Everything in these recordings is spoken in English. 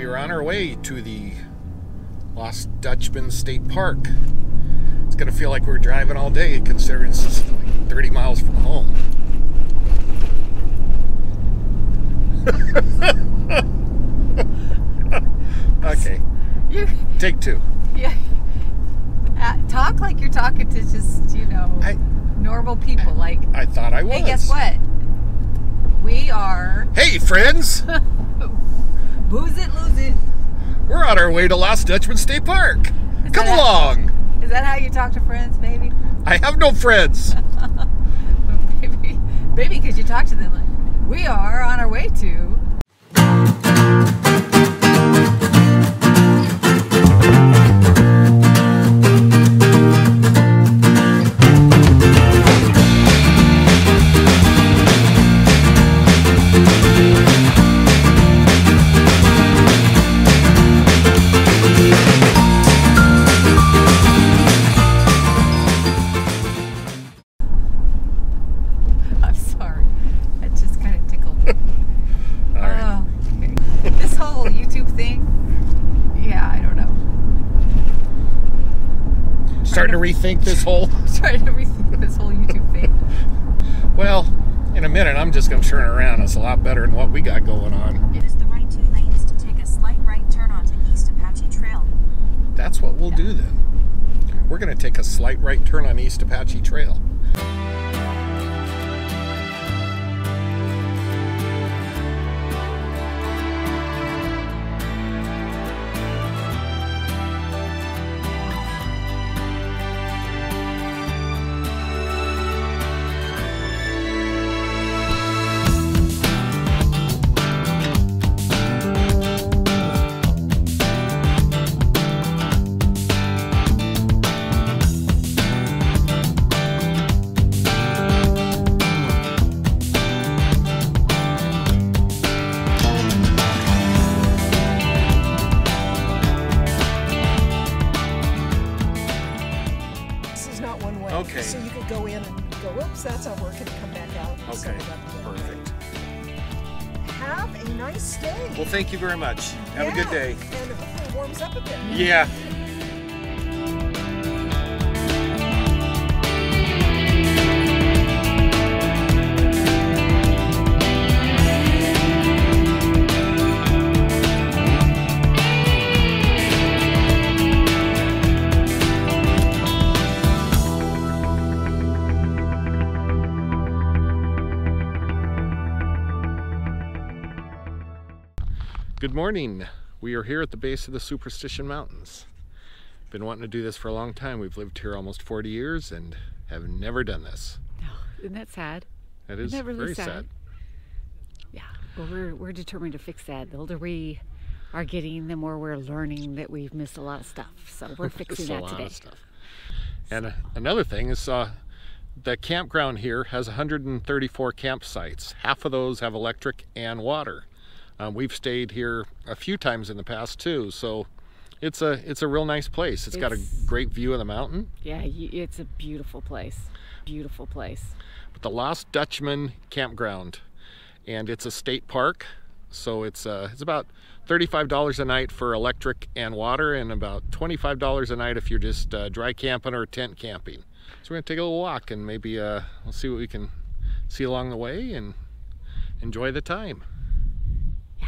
we are on our way to the Lost Dutchman State Park. It's going to feel like we're driving all day, considering it's like 30 miles from home. Okay. Take two. Yeah. Talk like you're talking to just, normal people. I thought I was. Hey, guess what? We are... Hey, friends! Booze it, lose it. We're on our way to Lost Dutchman State Park. Come along. Is that how you talk to friends, baby? I have no friends. Baby, because you talk to them like, we are on our way to... Starting to rethink this whole... Trying to rethink this whole YouTube thing. Well, in a minute, I'm just going to turn around. It's a lot better than what we got going on. It is the right 2 lanes to take a slight right turn onto East Apache Trail. That's what we'll do then. We're going to take a slight right turn on East Apache Trail. Okay. So you could go in and go, oops, that's not working, and come back out. Okay, perfect. Have a nice day. Well, thank you very much. Have a good day. And hopefully it warms up a bit. Yeah. Good morning. We are here at the base of the Superstition Mountains. Been wanting to do this for a long time. We've lived here almost 40 years and have never done this. Oh, isn't that sad? That is really very sad. Yeah, well, we're determined to fix that. The older we are getting, the more we're learning that we've missed a lot of stuff. So we're fixing that today. And another thing is the campground here has 134 campsites. Half of those have electric and water. We've stayed here a few times in the past too, so it's a real nice place. It's got a great view of the mountain. Yeah, it's a beautiful place. Beautiful place. But the Lost Dutchman Campground, and it's a state park, so it's about $35 a night for electric and water, and about $25 a night if you're just dry camping or tent camping. So we're gonna take a little walk and maybe we'll see what we can see along the way and enjoy the time. Yeah.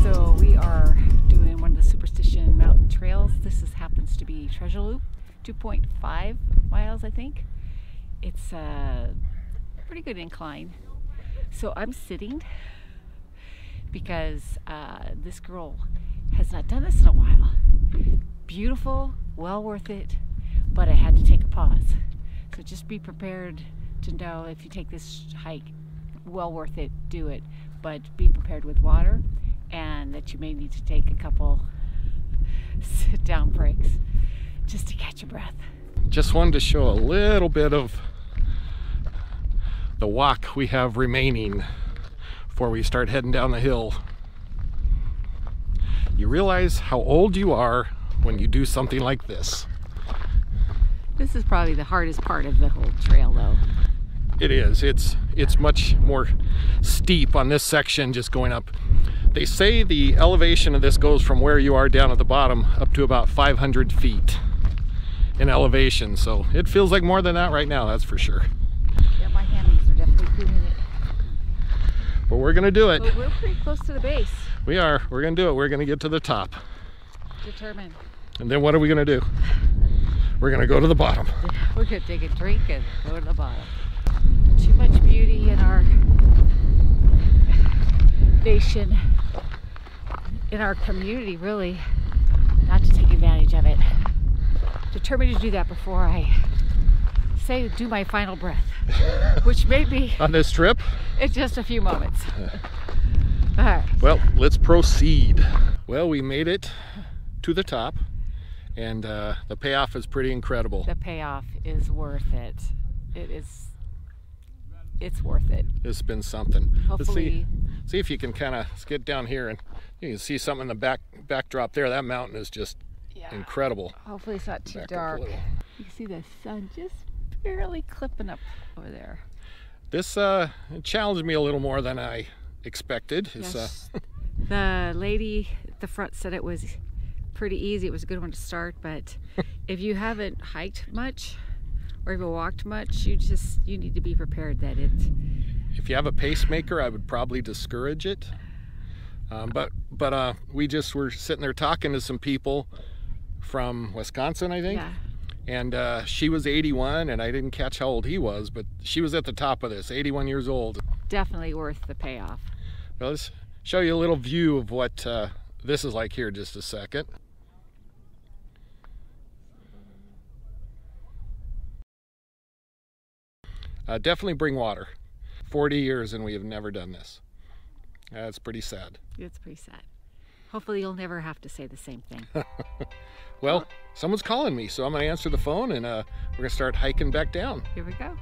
So we are doing one of the Superstition mountain trails. This happens to be Treasure Loop, 2.5 miles, I think. It's a pretty good incline. So I'm sitting because this girl has not done this in a while. Beautiful, well worth it, but I had to take a pause. So just be prepared to know if you take this hike, well worth it, do it, but be prepared with water and that you may need to take a couple sit down breaks just to catch your breath. Just wanted to show a little bit of the walk we have remaining before we start heading down the hill. You realize how old you are when you do something like this. This is probably the hardest part of the whole trail though. It is. It's much more steep on this section just going up. They say the elevation of this goes from where you are down at the bottom up to about 500 feet in elevation. So it feels like more than that right now, that's for sure. Yeah, my hammies are definitely feeling it. But we're gonna do it. But we're pretty close to the base. We are. We're gonna do it. We're gonna get to the top. Determined. And then what are we gonna do? We're gonna go to the bottom. We're gonna take a drink and go to the bottom. Too much beauty in our nation, in our community, really, not to take advantage of it. Determined to do that before I do my final breath, which may be on this trip in just a few moments. All right. Well, let's proceed. Well, we made it to the top, and the payoff is pretty incredible. The payoff is worth it. It's worth it. It's been something. Hopefully. Let's see if you can kind of get down here and you can see something in the backdrop there. That mountain is just incredible. Hopefully it's not too Back up a dark. little. You can see the sun just barely clipping up over there. This challenged me a little more than I expected. Yes. The lady at the front said it was pretty easy. It was a good one to start, but if you haven't hiked much or even walked much, you need to be prepared that it's... If you have a pacemaker, I would probably discourage it. But we just were sitting there talking to some people from Wisconsin, I think. Yeah. And she was 81, and I didn't catch how old he was, but she was at the top of this, 81 years old. Definitely worth the payoff. Well, let's show you a little view of what this is like here in just a second. Definitely bring water. 40 years and we have never done this. That's pretty sad. It's pretty sad. Hopefully you'll never have to say the same thing. Well, someone's calling me, so I'm going to answer the phone and we're going to start hiking back down. Here we go.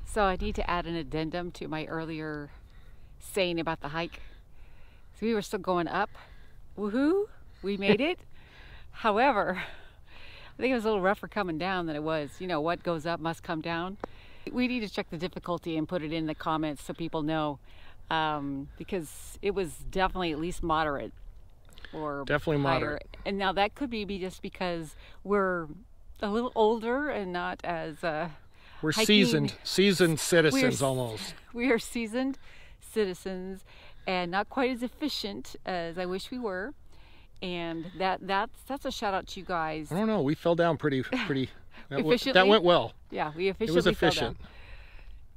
So I need to add an addendum to my earlier saying about the hike. So we were still going up. Woohoo! We made it. However, I think it was a little rougher coming down than it was. You know, what goes up must come down. We need to check the difficulty and put it in the comments so people know, because it was definitely at least moderate or definitely higher. Moderate. And now that could be just because we're a little older and not as we're hiking. seasoned citizens almost. We are seasoned citizens and not quite as efficient as I wish we were. And that's a shout out to you guys. I don't know. We fell down pretty Efficiently? That went well. Yeah, we efficiently It was efficient. fell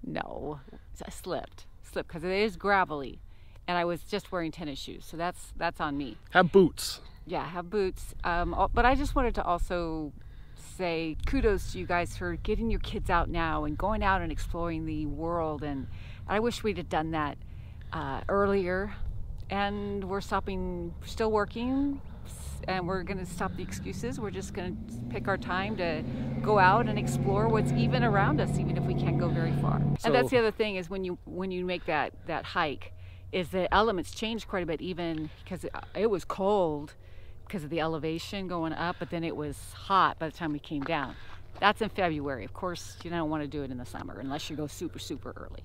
down. No, I slipped because it is gravelly, and I was just wearing tennis shoes, so that's on me. Have boots. Yeah, have boots. But I just wanted to also say kudos to you guys for getting your kids out now and going out and exploring the world. And I wish we'd have done that earlier. And we're still working, and we're going to stop the excuses. We're just going to pick our time to go out and explore what's even around us, even if we can't go very far. And that's the other thing is when you make that hike, is the elements change quite a bit, even because it was cold because of the elevation going up, but then it was hot by the time we came down. That's in February. Of course, you don't want to do it in the summer unless you go super, super early.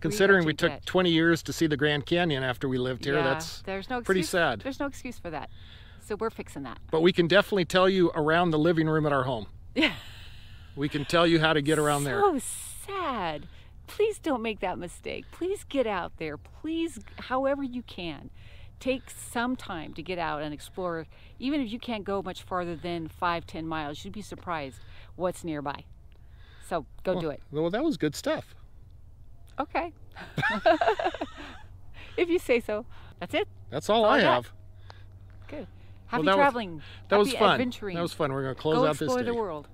Considering we took 20 years to see the Grand Canyon after we lived here, that's pretty sad. There's no excuse for that. So we're fixing that. But we can definitely tell you around the living room at our home. Yeah. We can tell you how to get around there. So sad. Please don't make that mistake. Please get out there. Please, however you can, take some time to get out and explore. Even if you can't go much farther than 5-10 miles, you'd be surprised what's nearby. So go do it. Well, that was good stuff. Okay. If you say so. That's it. That's all I have. Good. Happy that was- traveling. That was Happy fun. adventuring. That was fun. We're going to close Go out this explore day. the world.